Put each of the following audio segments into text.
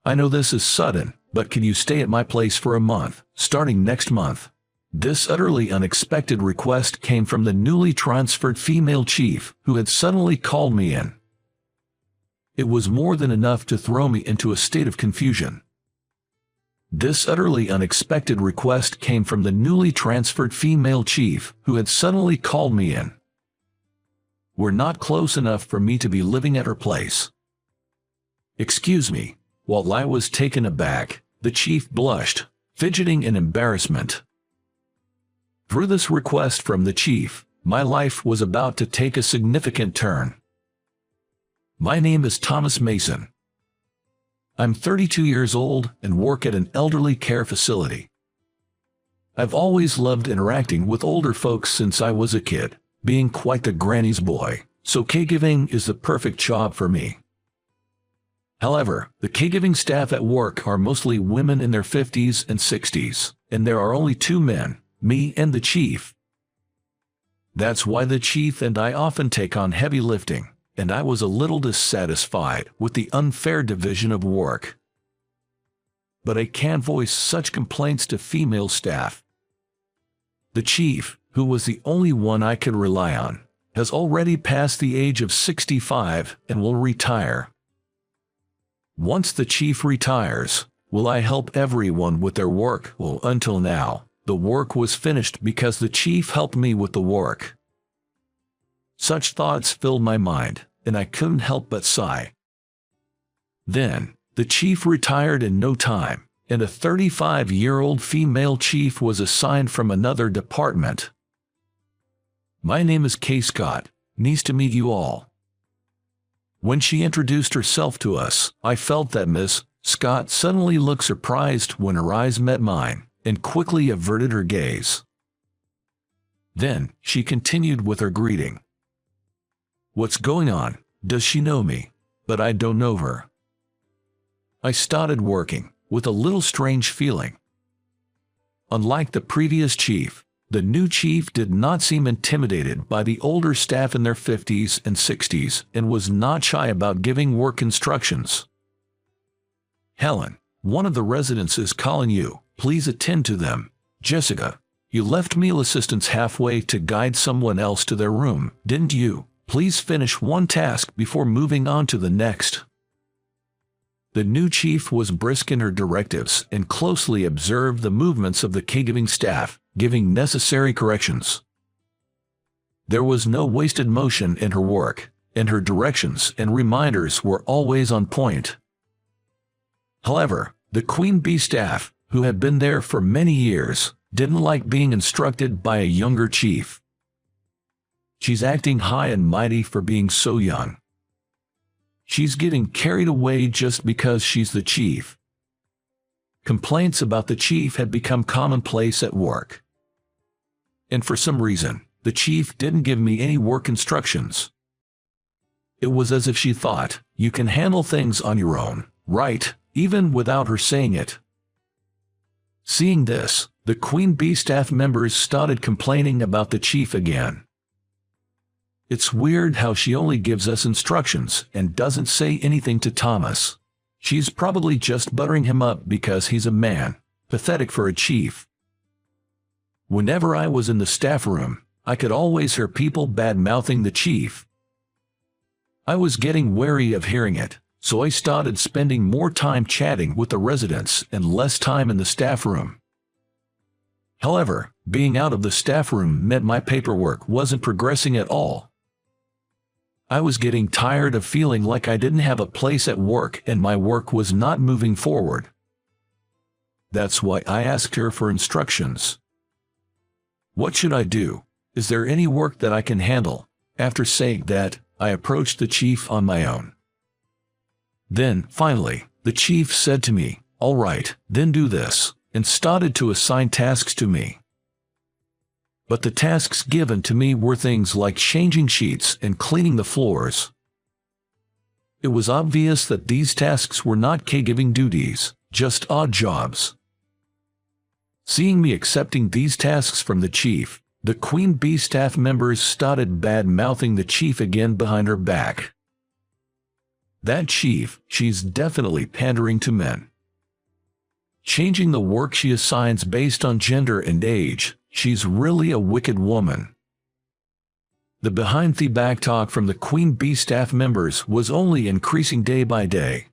I know this is sudden, but can you stay at my place for a month, starting next month? This utterly unexpected request came from the newly transferred female chief, who had suddenly called me in. It was more than enough to throw me into a state of confusion. This utterly unexpected request came from the newly transferred female chief, who had suddenly called me in. We're not close enough for me to be living at her place. Excuse me. While I was taken aback, the chief blushed, fidgeting in embarrassment. Through this request from the chief, my life was about to take a significant turn. My name is Thomas Mason. I'm 32 years old and work at an elderly care facility. I've always loved interacting with older folks since I was a kid, being quite the granny's boy, so caregiving is the perfect job for me. However, the caregiving staff at work are mostly women in their 50s and 60s, and there are only 2 men, me and the chief. That's why the chief and I often take on heavy lifting, and I was a little dissatisfied with the unfair division of work. But I can't voice such complaints to female staff. The chief, who was the only one I could rely on, has already passed the age of 65 and will retire. Once the chief retires, will I help everyone with their work? Well, until now, the work was finished because the chief helped me with the work. Such thoughts filled my mind, and I couldn't help but sigh. Then, the chief retired in no time, and a 35-year-old female chief was assigned from another department. My name is Kay Scott. Nice to meet you all. When she introduced herself to us, I felt that Miss Scott suddenly looked surprised when her eyes met mine, and quickly averted her gaze. Then, she continued with her greeting. What's going on? Does she know me? But I don't know her. I started working, with a little strange feeling. Unlike the previous chief, the new chief did not seem intimidated by the older staff in their 50s and 60s and was not shy about giving work instructions. Helen, one of the residents is calling you. Please attend to them. Jessica, you left meal assistants halfway to guide someone else to their room, didn't you? Please finish one task before moving on to the next. The new chief was brisk in her directives and closely observed the movements of the caregiving staff, giving necessary corrections. There was no wasted motion in her work, and her directions and reminders were always on point. However, the Queen Bee staff, who had been there for many years, didn't like being instructed by a younger chief. She's acting high and mighty for being so young. She's getting carried away just because she's the chief. Complaints about the chief had become commonplace at work. And for some reason, the chief didn't give me any work instructions. It was as if she thought, you can handle things on your own, right, even without her saying it. Seeing this, the Queen Bee staff members started complaining about the chief again. It's weird how she only gives us instructions and doesn't say anything to Thomas. She's probably just buttering him up because he's a man. Pathetic for a chief. Whenever I was in the staff room, I could always hear people bad-mouthing the chief. I was getting wary of hearing it, so I started spending more time chatting with the residents and less time in the staff room. However, being out of the staff room meant my paperwork wasn't progressing at all. I was getting tired of feeling like I didn't have a place at work and my work was not moving forward. That's why I asked her for instructions. What should I do? Is there any work that I can handle? After saying that, I approached the chief on my own. Then, finally, the chief said to me, "All right, then do this," and started to assign tasks to me. But the tasks given to me were things like changing sheets and cleaning the floors. It was obvious that these tasks were not caregiving duties, just odd jobs. Seeing me accepting these tasks from the chief, the Queen Bee staff members started bad-mouthing the chief again behind her back. That chief, she's definitely pandering to men. Changing the work she assigns based on gender and age, she's really a wicked woman. The behind-the-back talk from the Queen Bee staff members was only increasing day by day.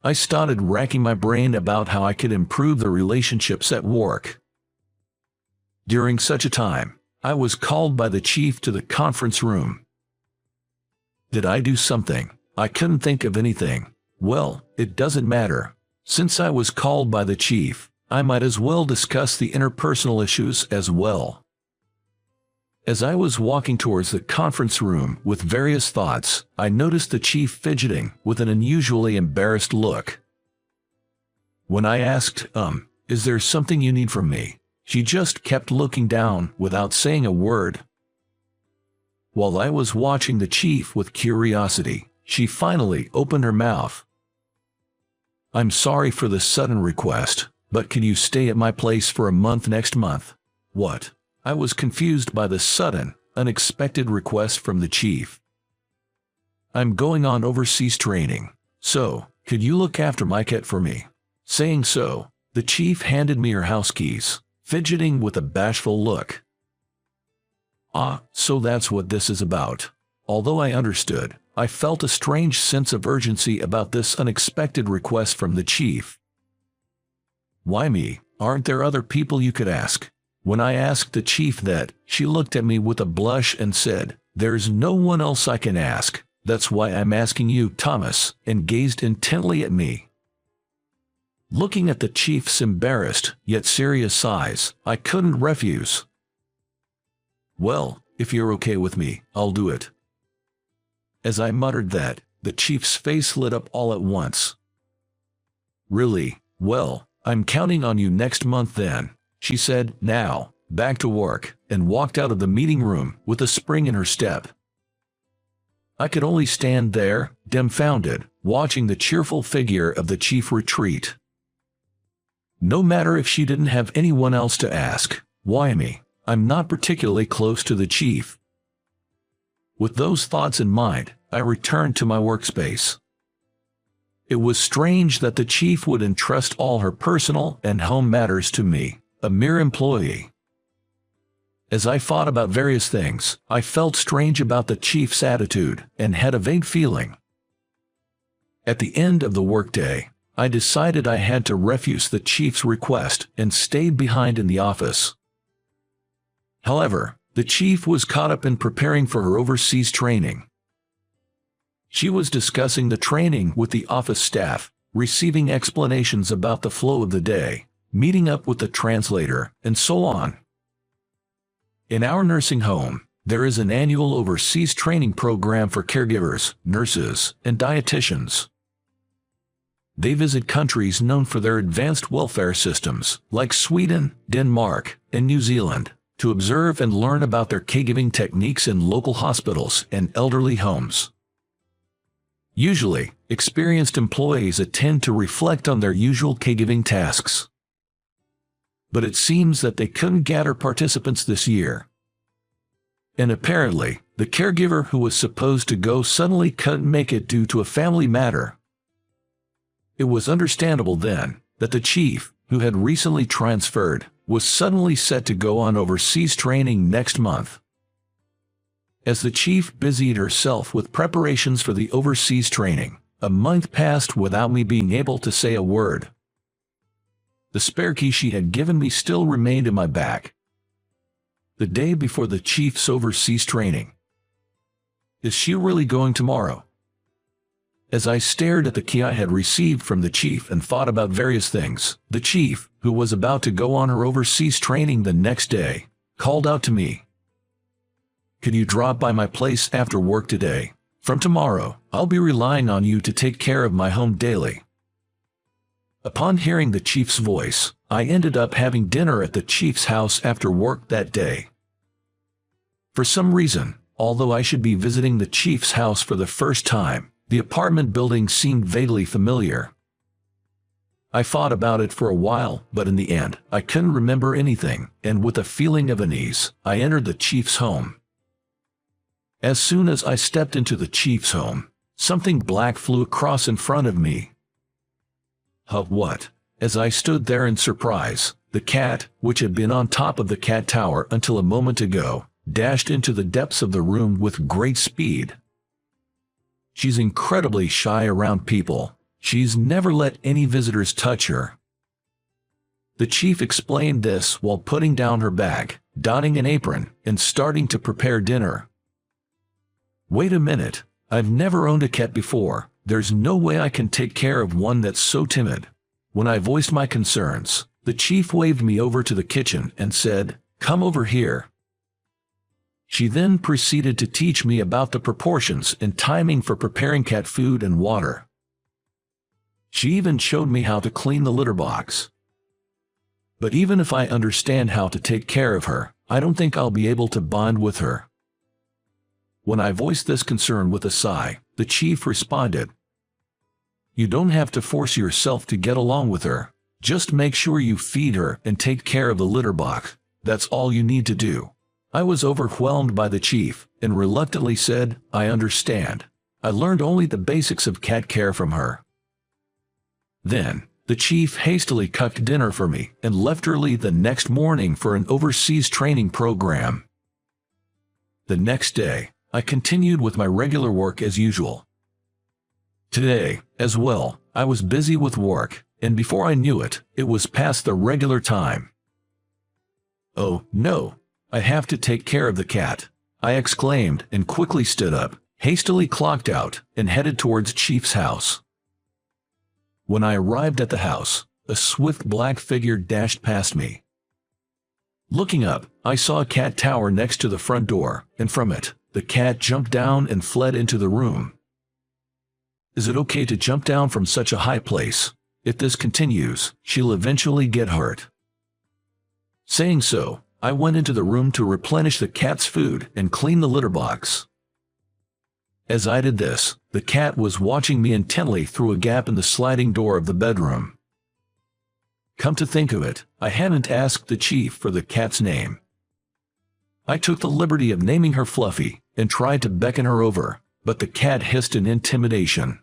I started racking my brain about how I could improve the relationships at work. During such a time, I was called by the chief to the conference room. Did I do something? I couldn't think of anything. Well, it doesn't matter. Since I was called by the chief, I might as well discuss the interpersonal issues as well. As I was walking towards the conference room with various thoughts, I noticed the chief fidgeting with an unusually embarrassed look. When I asked, is there something you need from me? She just kept looking down without saying a word. While I was watching the chief with curiosity, she finally opened her mouth. I'm sorry for the sudden request, but can you stay at my place for a month next month? What? I was confused by the sudden, unexpected request from the chief. I'm going on overseas training, so, could you look after my cat for me? Saying so, the chief handed me her house keys, fidgeting with a bashful look. Ah, so that's what this is about. Although I understood, I felt a strange sense of urgency about this unexpected request from the chief. Why me? Aren't there other people you could ask? When I asked the chief that, she looked at me with a blush and said, there's no one else I can ask. That's why I'm asking you, Thomas, and gazed intently at me. Looking at the chief's embarrassed, yet serious eyes, I couldn't refuse. Well, if you're okay with me, I'll do it. As I muttered that, the chief's face lit up all at once. Really? Well, I'm counting on you next month then, she said, now, back to work, and walked out of the meeting room with a spring in her step. I could only stand there, dumbfounded, watching the cheerful figure of the chief retreat. No matter if she didn't have anyone else to ask, why me? I'm not particularly close to the chief. With those thoughts in mind, I returned to my workspace. It was strange that the chief would entrust all her personal and home matters to me, a mere employee. As I thought about various things, I felt strange about the chief's attitude and had a vague feeling. At the end of the workday, I decided I had to refuse the chief's request and stayed behind in the office. However, the chief was caught up in preparing for her overseas training. She was discussing the training with the office staff, receiving explanations about the flow of the day, meeting up with the translator, and so on. In our nursing home, there is an annual overseas training program for caregivers, nurses, and dietitians. They visit countries known for their advanced welfare systems, like Sweden, Denmark, and New Zealand, to observe and learn about their caregiving techniques in local hospitals and elderly homes. Usually, experienced employees attend to reflect on their usual caregiving tasks. But it seems that they couldn't gather participants this year. And apparently, the caregiver who was supposed to go suddenly couldn't make it due to a family matter. It was understandable then that the chief, who had recently transferred, was suddenly set to go on overseas training next month. As the chief busied herself with preparations for the overseas training, a month passed without me being able to say a word. The spare key she had given me still remained in my bag. The day before the chief's overseas training. Is she really going tomorrow? As I stared at the key I had received from the chief and thought about various things, the chief, who was about to go on her overseas training the next day, called out to me. Could you drop by my place after work today? From tomorrow, I'll be relying on you to take care of my home daily. Upon hearing the chief's voice, I ended up having dinner at the chief's house after work that day. For some reason, although I should be visiting the chief's house for the first time, the apartment building seemed vaguely familiar. I thought about it for a while, but in the end, I couldn't remember anything, and with a feeling of unease, I entered the chief's home. As soon as I stepped into the chief's home, something black flew across in front of me. What? As I stood there in surprise, the cat, which had been on top of the cat tower until a moment ago, dashed into the depths of the room with great speed. She's incredibly shy around people. She's never let any visitors touch her. The chief explained this while putting down her bag, donning an apron, and starting to prepare dinner. Wait a minute, I've never owned a cat before. There's no way I can take care of one that's so timid. When I voiced my concerns, the chief waved me over to the kitchen and said, "Come over here." She then proceeded to teach me about the proportions and timing for preparing cat food and water. She even showed me how to clean the litter box. But even if I understand how to take care of her, I don't think I'll be able to bond with her. When I voiced this concern with a sigh, the chief responded, "You don't have to force yourself to get along with her. Just make sure you feed her and take care of the litter box. That's all you need to do." I was overwhelmed by the chief and reluctantly said, "I understand. I learned only the basics of cat care from her." Then, the chief hastily cooked dinner for me and left early the next morning for an overseas training program. The next day, I continued with my regular work as usual. Today, as well, I was busy with work, and before I knew it, it was past the regular time. "Oh, no, I have to take care of the cat," I exclaimed and quickly stood up, hastily clocked out, and headed towards Chief's house. When I arrived at the house, a swift black figure dashed past me. Looking up, I saw a cat tower next to the front door, and from it, the cat jumped down and fled into the room. Is it okay to jump down from such a high place? If this continues, she'll eventually get hurt. Saying so, I went into the room to replenish the cat's food and clean the litter box. As I did this, the cat was watching me intently through a gap in the sliding door of the bedroom. Come to think of it, I hadn't asked the chief for the cat's name. I took the liberty of naming her Fluffy and tried to beckon her over, but the cat hissed in intimidation.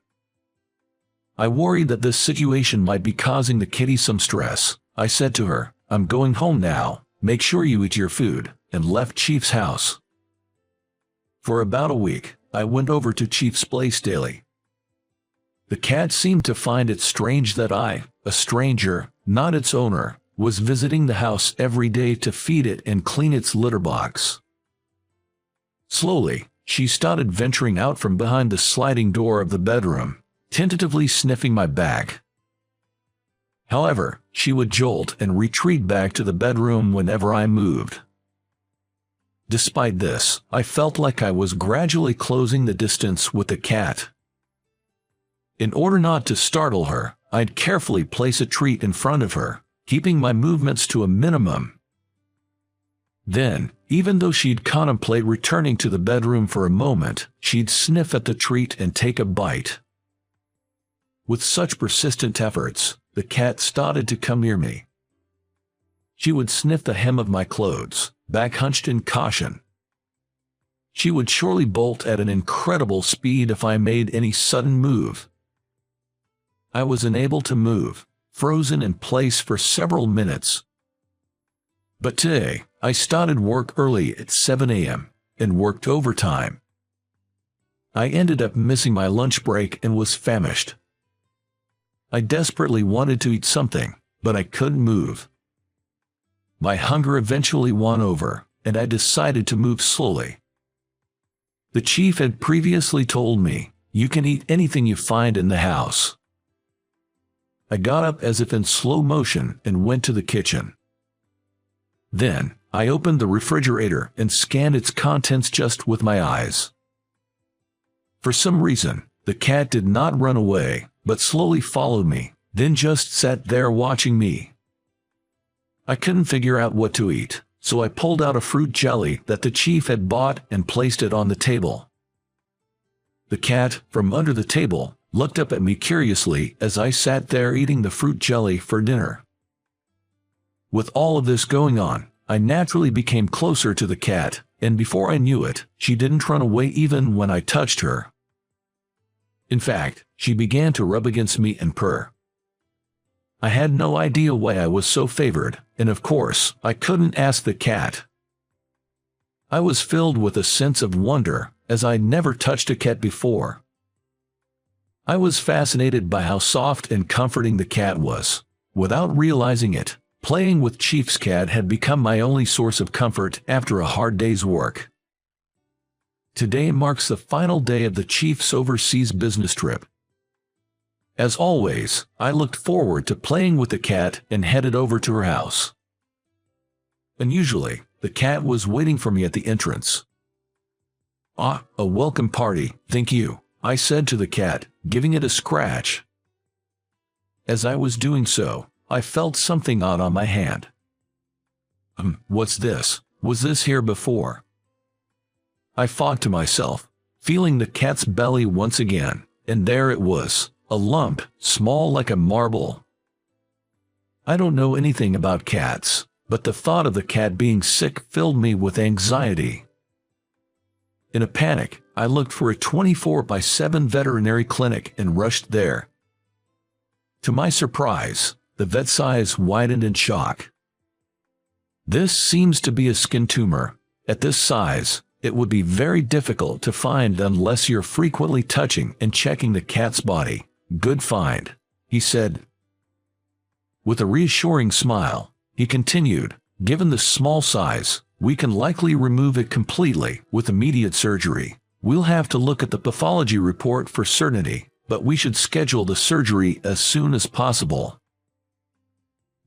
I worried that this situation might be causing the kitty some stress. I said to her, "I'm going home now. Make sure you eat your food," and left Chief's house. For about a week, I went over to Chief's place daily. The cat seemed to find it strange that I, a stranger, not its owner, was visiting the house every day to feed it and clean its litter box. Slowly, she started venturing out from behind the sliding door of the bedroom, tentatively sniffing my back. However, she would jolt and retreat back to the bedroom whenever I moved. Despite this, I felt like I was gradually closing the distance with the cat. In order not to startle her, I'd carefully place a treat in front of her, keeping my movements to a minimum. Then, even though she'd contemplate returning to the bedroom for a moment, she'd sniff at the treat and take a bite. With such persistent efforts, the cat started to come near me. She would sniff the hem of my clothes, back hunched in caution. She would surely bolt at an incredible speed if I made any sudden move. I was unable to move, frozen in place for several minutes. But today, I started work early at 7 a.m. and worked overtime. I ended up missing my lunch break and was famished. I desperately wanted to eat something, but I couldn't move. My hunger eventually won over, and I decided to move slowly. The chief had previously told me, "You can eat anything you find in the house." I got up as if in slow motion and went to the kitchen. Then, I opened the refrigerator and scanned its contents just with my eyes. For some reason, the cat did not run away, but slowly followed me, then just sat there watching me. I couldn't figure out what to eat, so I pulled out a fruit jelly that the chief had bought and placed it on the table. The cat, from under the table, looked up at me curiously as I sat there eating the fruit jelly for dinner. With all of this going on, I naturally became closer to the cat, and before I knew it, she didn't run away even when I touched her. In fact, she began to rub against me and purr. I had no idea why I was so favored, and of course, I couldn't ask the cat. I was filled with a sense of wonder, as I'd never touched a cat before. I was fascinated by how soft and comforting the cat was. Without realizing it, playing with Chief's cat had become my only source of comfort after a hard day's work. Today marks the final day of the Chief's overseas business trip. As always, I looked forward to playing with the cat and headed over to her house. Unusually, the cat was waiting for me at the entrance. "Ah, a welcome party, thank you," I said to the cat, giving it a scratch. As I was doing so, I felt something odd on my hand. What's this? Was this here before?" I thought to myself, feeling the cat's belly once again, and there it was, a lump, small like a marble. I don't know anything about cats, but the thought of the cat being sick filled me with anxiety. In a panic, I looked for a 24/7 veterinary clinic and rushed there. To my surprise, the vet's eyes widened in shock. "This seems to be a skin tumor. At this size, it would be very difficult to find unless you're frequently touching and checking the cat's body. Good find," he said. With a reassuring smile, he continued, "Given the small size, we can likely remove it completely with immediate surgery. We'll have to look at the pathology report for certainty, but we should schedule the surgery as soon as possible."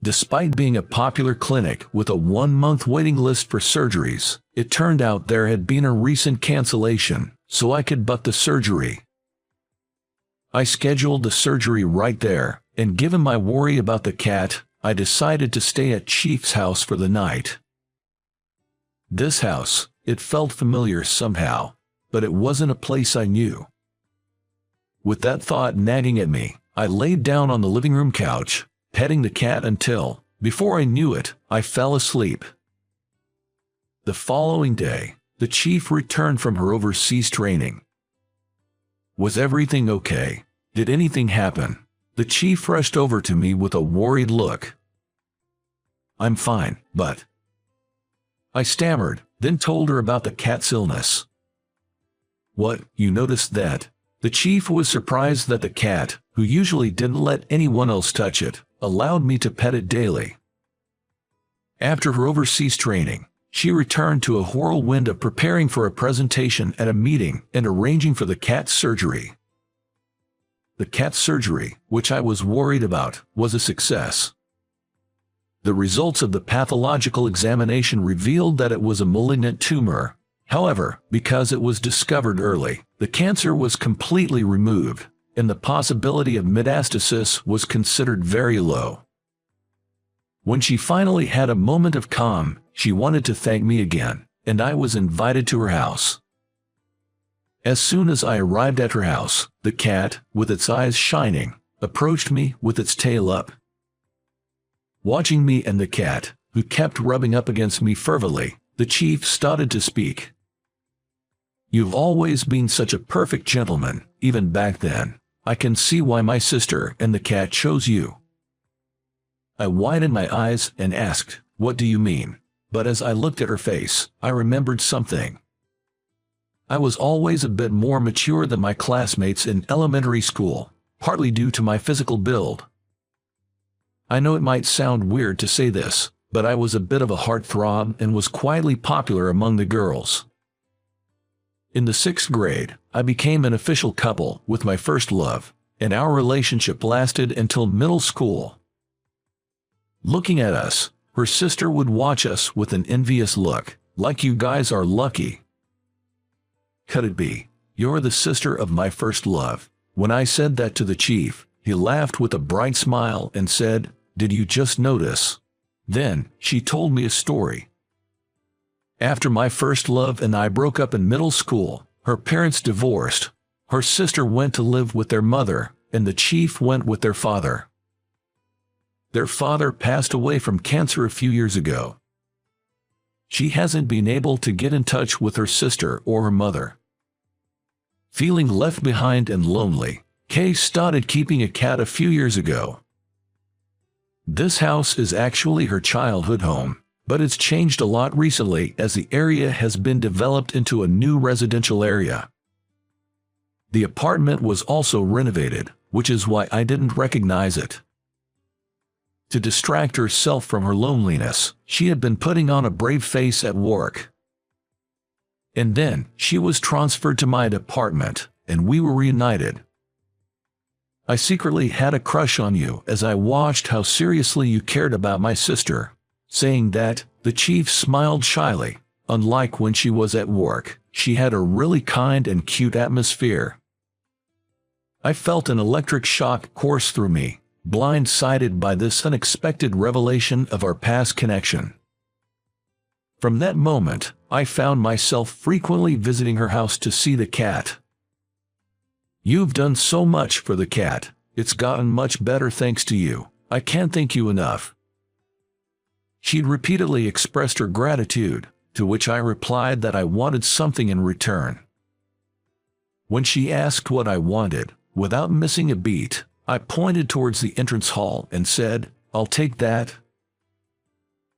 Despite being a popular clinic with a 1-month waiting list for surgeries, it turned out there had been a recent cancellation, so I could butt the surgery. I scheduled the surgery right there, and given my worry about the cat, I decided to stay at Chief's house for the night. This house, it felt familiar somehow, but it wasn't a place I knew. With that thought nagging at me, I laid down on the living room couch, petting the cat until, before I knew it, I fell asleep. The following day, the chief returned from her overseas training. "Was everything okay? Did anything happen?" The chief rushed over to me with a worried look. "I'm fine, but..." I stammered, then told her about the cat's illness. "What, you noticed that?" The chief was surprised that the cat, who usually didn't let anyone else touch it, allowed me to pet it daily. After her overseas training, she returned to a whirlwind of preparing for a presentation at a meeting and arranging for the cat's surgery. The cat's surgery, which I was worried about, was a success. The results of the pathological examination revealed that it was a malignant tumor. However, because it was discovered early, the cancer was completely removed, and the possibility of metastasis was considered very low. When she finally had a moment of calm, she wanted to thank me again, and I was invited to her house. As soon as I arrived at her house, the cat, with its eyes shining, approached me with its tail up. Watching me and the cat, who kept rubbing up against me fervently, the chief started to speak. "You've always been such a perfect gentleman, even back then. I can see why my sister and the cat chose you." I widened my eyes and asked, "What do you mean?" But as I looked at her face, I remembered something. I was always a bit more mature than my classmates in elementary school, partly due to my physical build. I know it might sound weird to say this, but I was a bit of a heartthrob and was quietly popular among the girls. In the 6th grade, I became an official couple with my first love, and our relationship lasted until middle school. Looking at us, her sister would watch us with an envious look, like "You guys are lucky." Could it be? "You're the sister of my first love." When I said that to the chief, he laughed with a bright smile and said, "Did you just notice?" Then, she told me a story. After my first love and I broke up in middle school, her parents divorced. Her sister went to live with their mother, and the chief went with their father. Their father passed away from cancer a few years ago. She hasn't been able to get in touch with her sister or her mother. Feeling left behind and lonely, Kay started keeping a cat a few years ago. This house is actually her childhood home, but it's changed a lot recently as the area has been developed into a new residential area. The apartment was also renovated, which is why I didn't recognize it. To distract herself from her loneliness, she had been putting on a brave face at work. And then, she was transferred to my apartment, and we were reunited. I secretly had a crush on you as I watched how seriously you cared about my sister. Saying that, the chief smiled shyly. Unlike when she was at work, she had a really kind and cute atmosphere. I felt an electric shock course through me, blindsided by this unexpected revelation of our past connection. From that moment, I found myself frequently visiting her house to see the cat. You've done so much for the cat. It's gotten much better thanks to you. I can't thank you enough. She'd repeatedly expressed her gratitude, to which I replied that I wanted something in return. When she asked what I wanted, without missing a beat, I pointed towards the entrance hall and said, "I'll take that."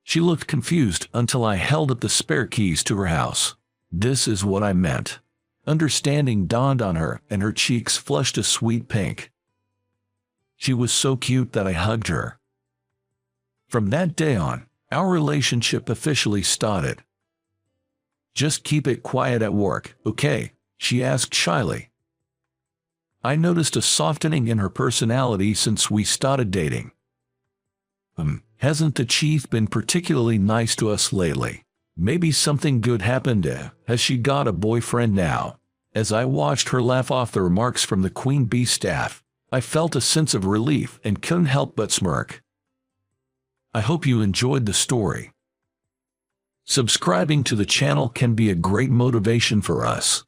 She looked confused until I held up the spare keys to her house. This is what I meant. Understanding dawned on her and her cheeks flushed a sweet pink. She was so cute that I hugged her. From that day on, our relationship officially started. "Just keep it quiet at work, okay?" she asked shyly. I noticed a softening in her personality since we started dating. Hasn't the chief been particularly nice to us lately? Maybe something good happened. Has she got a boyfriend now? As I watched her laugh off the remarks from the Queen Bee staff, I felt a sense of relief and couldn't help but smirk. I hope you enjoyed the story. Subscribing to the channel can be a great motivation for us.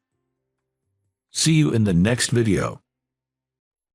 See you in the next video.